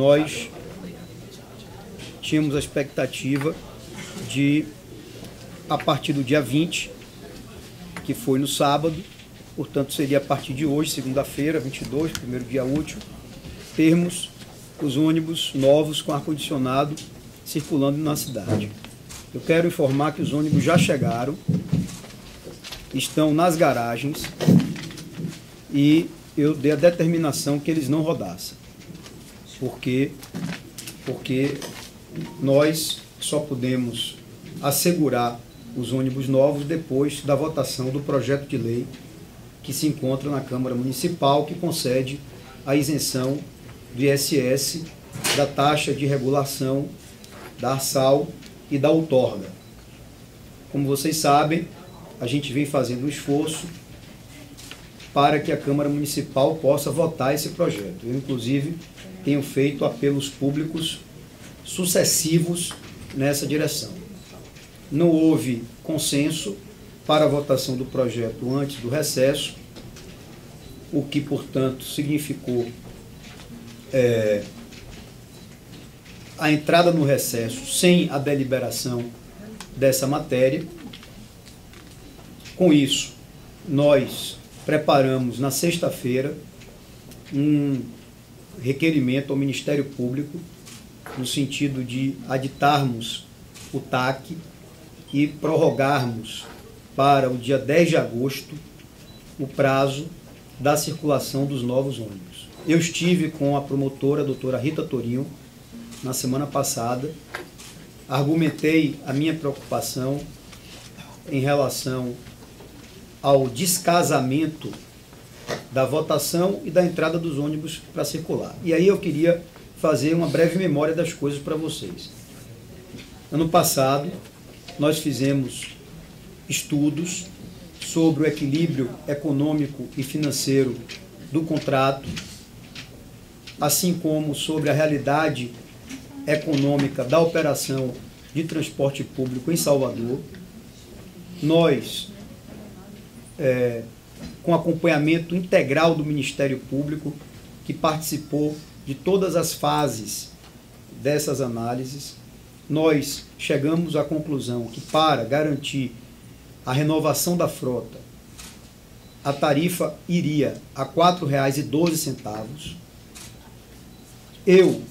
nós tínhamos a expectativa de, a partir do dia 20, que foi no sábado, portanto seria a partir de hoje, segunda-feira, 22, primeiro dia útil, termos os ônibus novos com ar-condicionado circulando na cidade. Eu quero informar que os ônibus já chegaram, estão nas garagens e eu dei a determinação que eles não rodassem. Porque nós só podemos assegurar os ônibus novos depois da votação do projeto de lei que se encontra na Câmara Municipal, que concede a isenção do ISS, da taxa de regulação, da ARSAL e da outorga. Como vocês sabem, a gente vem fazendo um esforço para que a Câmara Municipal possa votar esse projeto. Eu, inclusive, tenho feito apelos públicos sucessivos nessa direção. Não houve consenso para a votação do projeto antes do recesso, o que, portanto, significou a entrada no recesso sem a deliberação dessa matéria. Com isso, nós preparamos na sexta-feira um requerimento ao Ministério Público no sentido de aditarmos o TAC e prorrogarmos para o dia 10 de agosto o prazo da circulação dos novos ônibus. Eu estive com a promotora, a doutora Rita Torinho, na semana passada, argumentei a minha preocupação em relação ao descasamento da votação e da entrada dos ônibus para circular. E aí eu queria fazer uma breve memória das coisas para vocês. Ano passado, nós fizemos estudos sobre o equilíbrio econômico e financeiro do contrato, assim como sobre a realidade econômica da operação de transporte público em Salvador. Nós, com acompanhamento integral do Ministério Público, que participou de todas as fases dessas análises, nós chegamos à conclusão que, para garantir a renovação da frota, a tarifa iria a R$ 4,12. Eu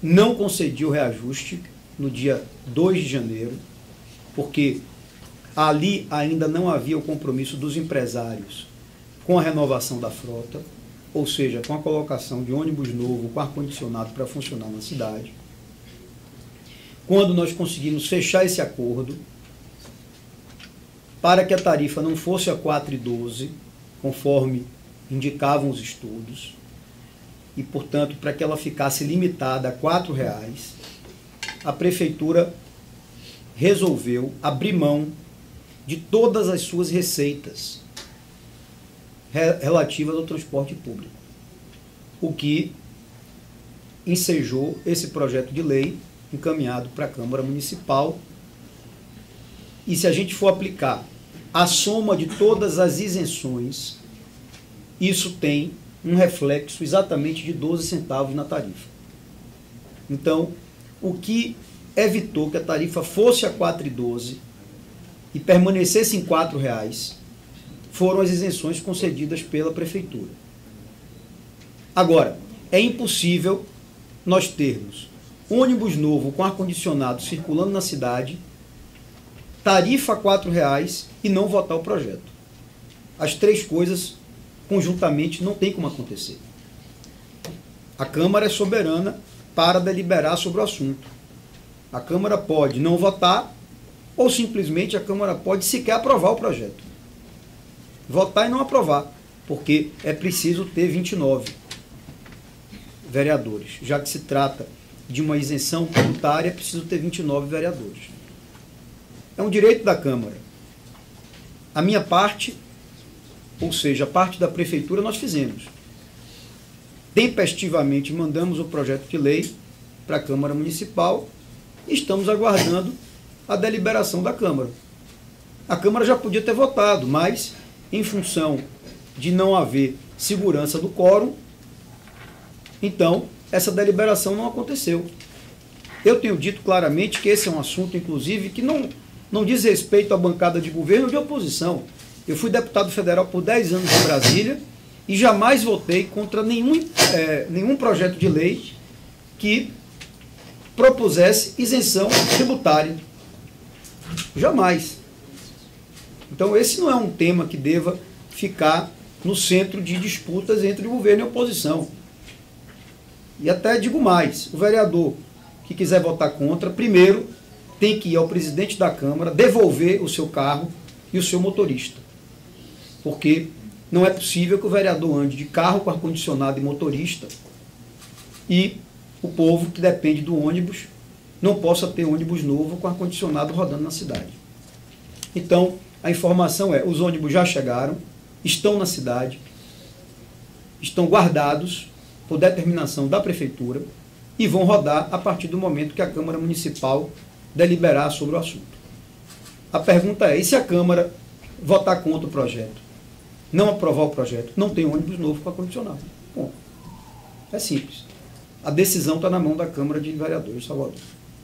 não concedi o reajuste no dia 2 de janeiro, porque ali ainda não havia o compromisso dos empresários com a renovação da frota, ou seja, com a colocação de ônibus novo com ar-condicionado para funcionar na cidade. Quando nós conseguimos fechar esse acordo, para que a tarifa não fosse a R$ 4,12, conforme indicavam os estudos, e, portanto, para que ela ficasse limitada a R$ 4,00, a Prefeitura resolveu abrir mão de todas as suas receitas relativas ao transporte público, o que ensejou esse projeto de lei encaminhado para a Câmara Municipal. E se a gente for aplicar a soma de todas as isenções, isso tem um reflexo exatamente de 12 centavos na tarifa. Então, o que evitou que a tarifa fosse a R$ 4,12 e permanecesse em R$ 4,00 foram as isenções concedidas pela Prefeitura. Agora, é impossível nós termos ônibus novo com ar-condicionado circulando na cidade, tarifa R$ 4,00 e não votar o projeto. As três coisas conjuntamente não tem como acontecer. A Câmara é soberana para deliberar sobre o assunto. A Câmara pode não votar ou simplesmente a Câmara pode sequer aprovar o projeto. Votar e não aprovar, porque é preciso ter 29 vereadores. Já que se trata de uma isenção tributária, é preciso ter 29 vereadores. É um direito da Câmara. A minha parte, ou seja, a parte da Prefeitura, nós fizemos. Tempestivamente mandamos o projeto de lei para a Câmara Municipal e estamos aguardando a deliberação da Câmara. A Câmara já podia ter votado, mas, em função de não haver segurança do quórum, então essa deliberação não aconteceu. Eu tenho dito claramente que esse é um assunto, inclusive, que não diz respeito à bancada de governo ou de oposição. Eu fui deputado federal por 10 anos em Brasília e jamais votei contra nenhum projeto de lei que propusesse isenção tributária. Jamais. Então, esse não é um tema que deva ficar no centro de disputas entre governo e oposição. E até digo mais, o vereador que quiser votar contra, primeiro tem que ir ao presidente da Câmara devolver o seu carro e o seu motorista. Porque não é possível que o vereador ande de carro com ar-condicionado e motorista e o povo que depende do ônibus não possa ter ônibus novo com ar-condicionado rodando na cidade. Então, a informação é, os ônibus já chegaram, estão na cidade, estão guardados por determinação da Prefeitura e vão rodar a partir do momento que a Câmara Municipal deliberar sobre o assunto. A pergunta é, e se a Câmara votar contra o projeto? Não aprovar o projeto? Não tem ônibus novo com ar-condicionado. Bom, é simples. A decisão está na mão da Câmara de Vereadores, Salvador.